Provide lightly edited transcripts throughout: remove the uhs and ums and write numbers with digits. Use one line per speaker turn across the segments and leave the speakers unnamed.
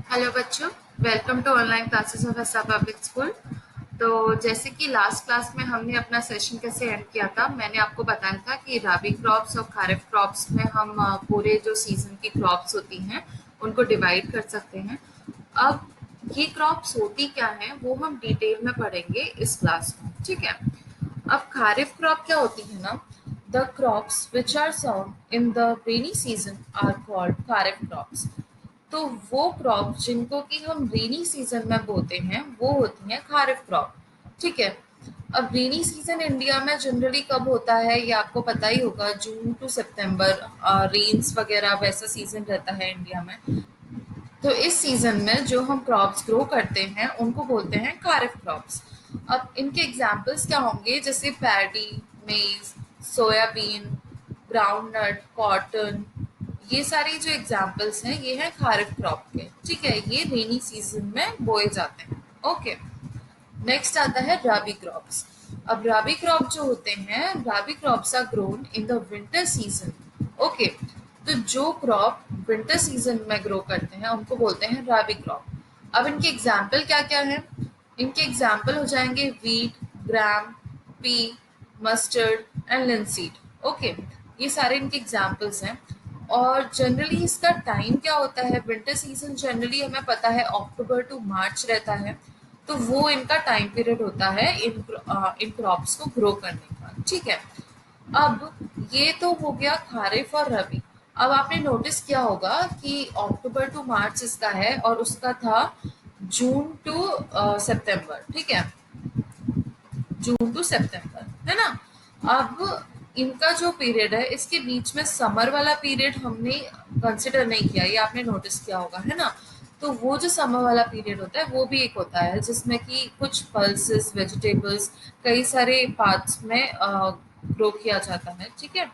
Hello बच्चों, welcome to online classes of एसआ public school. तो जैसे कि लास्ट क्लास में हमने अपना सेशन कैसे एंड किया था, मैंने आपको बताया था कि राबी क्रॉप्स और खारिफ क्रॉप्स में हम पूरे जो सीजन की क्रॉप्स होती हैं उनको डिवाइड कर सकते हैं। अब ये क्रॉप्स होती क्या हैं वो हम डिटेल में पढ़ेंगे इस क्लास में, ठीक है। अब खारिफ क्रॉप क्या होती है ना, the crops which are sown in the rainy season are called kharif crops. तो वो क्रॉप जिनको कि हम रेनी सीजन में बोते हैं वो होती हैं खारिफ क्रॉप, ठीक है। अब रेनी सीजन इंडिया में जनरली कब होता है ये आपको पता ही होगा, जून टू सितंबर। रेन्स वगैरह वैसा सीजन रहता है इंडिया में। तो इस सीजन में जो हम क्रॉप्स ग्रो करते हैं उनको बोलते हैं खारिफ क्रॉप्स। अब इनके एग्जाम्पल्स क्या होंगे, जैसे पैडी, मेज, सोयाबीन, ग्राउंडनट, कॉटन। ये सारी जो एग्जाम्पल्स हैं ये हैं खारिफ क्रॉप के, ठीक है। ये रेनी सीजन में बोए जाते हैं, ओके। नेक्स्ट आता है राबी क्रॉप्स। अब राबी क्रॉप जो होते हैं, rabi crops are grown in the winter season, okay. तो जो क्रॉप विंटर सीजन में ग्रो करते हैं उनको बोलते हैं राबी क्रॉप। अब इनके एग्जाम्पल क्या क्या है, इनके एग्जाम्पल हो जाएंगे wheat, gram, P, mustard and linseed, okay. ये सारे इनके एग्जाम्पल्स हैं। और जनरली इसका टाइम क्या होता है, विंटर सीजन जनरली हमें पता है अक्टूबर टू मार्च रहता है। तो वो इनका टाइम पीरियड होता है इन क्रॉप्स को ग्रो करने का, ठीक है। अब ये तो हो गया खारिफ और रबी। अब आपने नोटिस किया होगा कि अक्टूबर टू मार्च इसका है और उसका था जून टू सितंबर, ठीक है। जून टू सितंबर, है ना। अब इनका जो पीरियड है इसके बीच में समर वाला पीरियड हमने कंसिडर नहीं किया, ये आपने नोटिस किया होगा, है ना। तो वो जो समर वाला पीरियड होता है वो भी एक होता है जिसमें कि कुछ पल्सेस, वेजिटेबल्स, कई सारे पार्ट्स में ग्रो किया जाता है, ठीक है।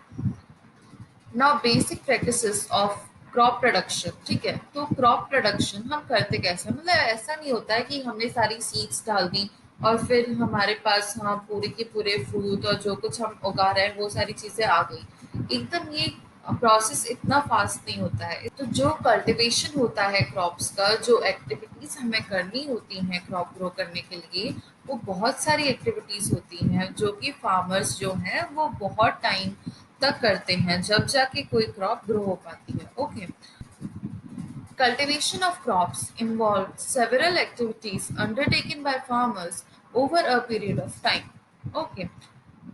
Now basic practices of crop production, ठीक है। तो क्रॉप प्रोडक्शन हम करते कैसे, मतलब ऐसा नहीं होता है कि हमने सारी सीड्स डाल दी और फिर हमारे पास हाँ पूरे के पूरे फ्रूट और जो कुछ हम उगा रहे हैं वो सारी चीजें आ गई एकदम। ये प्रोसेस इतना फास्ट नहीं होता है। तो जो कल्टीवेशन होता है क्रॉप्स का, जो एक्टिविटीज हमें करनी होती हैं क्रॉप ग्रो करने के लिए, वो बहुत सारी एक्टिविटीज होती हैं जो कि फार्मर्स जो हैं वो बहुत टाइम तक करते हैं जब जाके कोई क्रॉप ग्रो हो पाती है, okay. Cultivation of crops involves several activities undertaken by farmers over a period of time. Okay.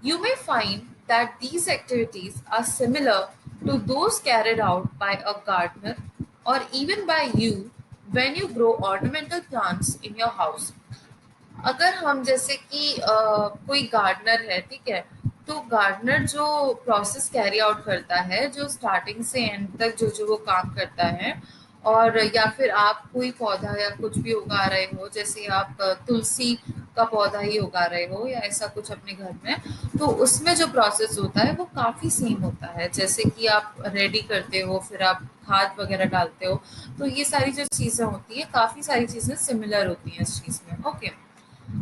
You may find that these activities are similar to those carried out by a gardener or even by you when you grow ornamental plants in your house. अगर हम जैसे कि कोई gardener है, ठीक है। तो gardener जो प्रोसेस कैरी आउट करता है, जो स्टार्टिंग से एंड तक जो जो वो काम करता है, और या फिर आप कोई पौधा या कुछ भी उगा रहे हो, जैसे आप तुलसी का पौधा ही उगा रहे हो या ऐसा कुछ अपने घर में, तो उसमें जो प्रोसेस होता है वो काफ़ी सेम होता है। जैसे कि आप रेडी करते हो, फिर आप खाद वगैरह डालते हो, तो ये सारी जो चीज़ें होती हैं काफ़ी सारी चीज़ें सिमिलर होती हैं इस चीज़ में, ओके।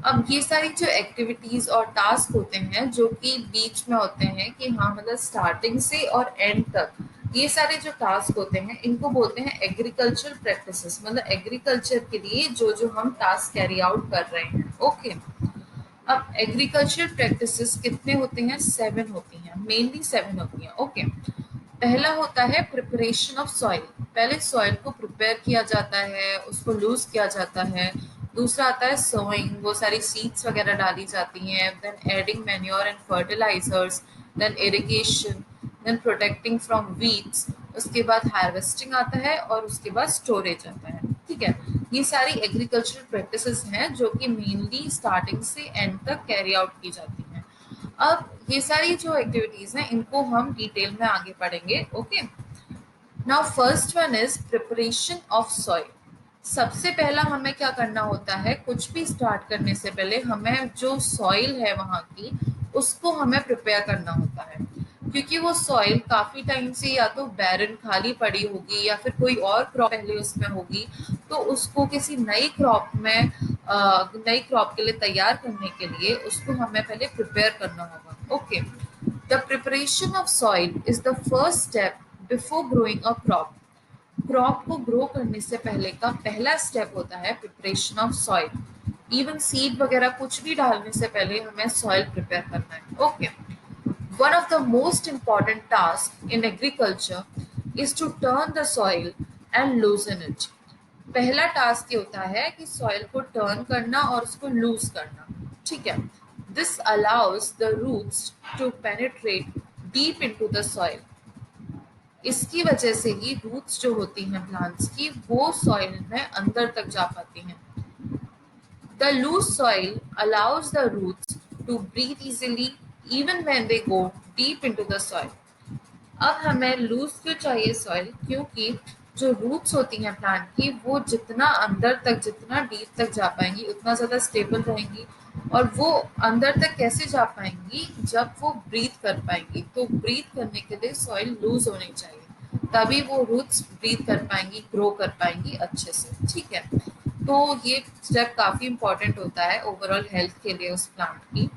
अब ये सारी जो एक्टिविटीज और टास्क होते हैं जो कि बीच में होते हैं कि हाँ मतलब स्टार्टिंग से और एंड तक, ये सारे जो टास्क होते हैं इनको बोलते हैं एग्रीकल्चर प्रैक्टिसेस। मतलब एग्रीकल्चर के लिए जो जो हम टास्क कैरी आउट कर रहे हैं, ओके। अब एग्रीकल्चर प्रैक्टिसेस कितने होते हैं, 7 होती हैं, मेनली 7 होती हैं, ओके। पहला होता है प्रिपरेशन ऑफ सॉइल। पहले सॉइल को प्रिपेयर किया जाता है, उसको लूज किया जाता है। दूसरा आता है सोइंग, वो सारी सीड्स वगैरह डाली जाती हैं। Then adding manure and fertilisers, then irrigation, then protecting from weeds. उसके बाद हार्वेस्टिंग आता है और उसके बाद स्टोरेज आता है, ठीक है। ये सारी एग्रीकल्चरल प्रैक्टिसेस हैं जो कि मेनली स्टार्टिंग से एंड तक कैरी आउट की जाती हैं। अब ये सारी जो एक्टिविटीज हैं इनको हम डिटेल में आगे पढ़ेंगे, okay. Now first one is preparation of soil. सबसे पहला हमें क्या करना होता है, कुछ भी स्टार्ट करने से पहले हमें जो सॉइल है वहां की उसको हमें प्रिपेयर करना होता है। क्योंकि वो सॉइल काफी टाइम से या तो बैरन खाली पड़ी होगी या फिर कोई और क्रॉप पहले उसमें होगी, तो उसको किसी नई क्रॉप के लिए तैयार करने के लिए उसको हमें पहले प्रिपेयर करना होगा, okay. The preparation of soil is the first step before growing a crop. Crop को ग्रो करने से पहले का पहला स्टेप होता है preparation of soil. Even seed वगैरह कुछ भी डालने से पहले हमें सॉइल प्रिपेयर करना है। Okay, one of the most important task in agriculture is to turn the soil and loosen it. पहला टास्क ये होता है कि सॉइल को टर्न करना और उसको लूज करना। ठीक है, this allows the roots to penetrate deep into the soil. इसकी वजह से ही रूट्स जो होती हैं प्लांट्स की वो सॉइल में अंदर तक जा पाती हैं। The loose soil allows the roots to breathe easily even when they go deep into the soil. अब हमें लूज क्यों चाहिए सॉइल? क्योंकि जो रूट्स होती हैं प्लांट की वो जितना अंदर तक जितना डीप तक जा पाएंगी उतना ज़्यादा स्टेबल रहेंगी। और वो अंदर तक कैसे जा पाएंगी? जब वो ब्रीथ कर पाएंगी। तो ब्रीथ करने के लिए सॉइल लूज होनी चाहिए, तभी वो रूट्स ब्रीथ कर पाएंगी, ग्रो कर पाएंगी अच्छे से। ठीक है, तो ये स्टेप काफ़ी इंपॉर्टेंट होता है ओवरऑल हेल्थ के लिए उस प्लांट की।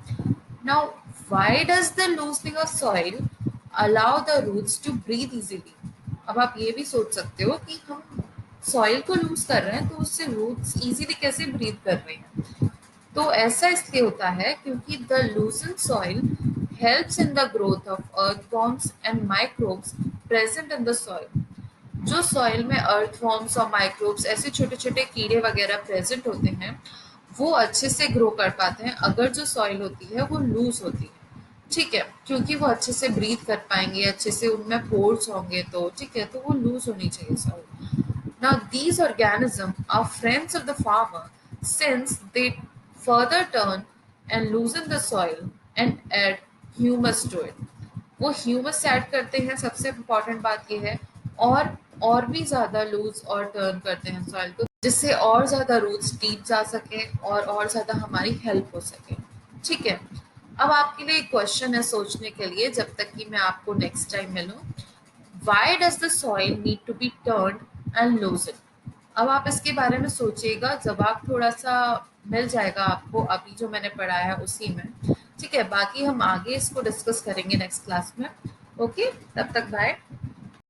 Now, why does the loosening of soil allow the roots to breathe easily? अब आप ये भी सोच सकते हो कि हम सॉइल को लूज कर रहे हैं तो उससे रूट्स इजीली कैसे ब्रीथ कर रहे हैं। तो ऐसा इसलिए होता है क्योंकि the लूजन soil helps in the growth of earthworms and microbes present in the soil. जो सॉइल में अर्थवॉर्म्स और माइक्रोब्स ऐसे छोटे छोटे कीड़े वगैरह प्रेजेंट होते हैं वो अच्छे से ग्रो कर पाते हैं अगर जो सॉइल होती है वो लूज होती है। ठीक है, क्योंकि वो अच्छे से ब्रीथ कर पाएंगे, अच्छे से उनमें पोर्स होंगे। तो ठीक है, तो वो लूज होनी चाहिए soil. Now, these organisms are friends of the farmer since they further turn and loosen the soil and add humus to it. वो ह्यूमस ऐड करते हैं, सबसे इम्पॉर्टेंट बात ये है। और भी ज़्यादा लूज और टर्न करते हैं सॉइल को, जिससे और ज़्यादा रूट्स डीप जा सके और ज़्यादा हमारी हेल्प हो सके। ठीक है, अब आपके लिए एक क्वेश्चन है सोचने के लिए जब तक कि मैं आपको नेक्स्ट टाइम मिलूँ। Why does the soil need to be turned and loosened? अब आप इसके बारे में सोचिएगा, जवाब थोड़ा सा मिल जाएगा आपको अभी जो मैंने पढ़ा है उसी में। ठीक है, बाकी हम आगे इसको डिस्कस करेंगे नेक्स्ट क्लास में। ओके, तब तक bye.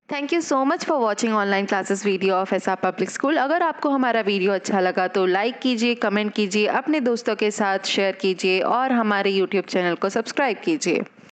Thank you so much for watching online classes video of SR Public School. अगर आपको हमारा वीडियो अच्छा लगा तो लाइक कीजिए, कमेंट कीजिए, अपने दोस्तों के साथ शेयर कीजिए और हमारे यूट्यूब चैनल को सब्सक्राइब कीजिए।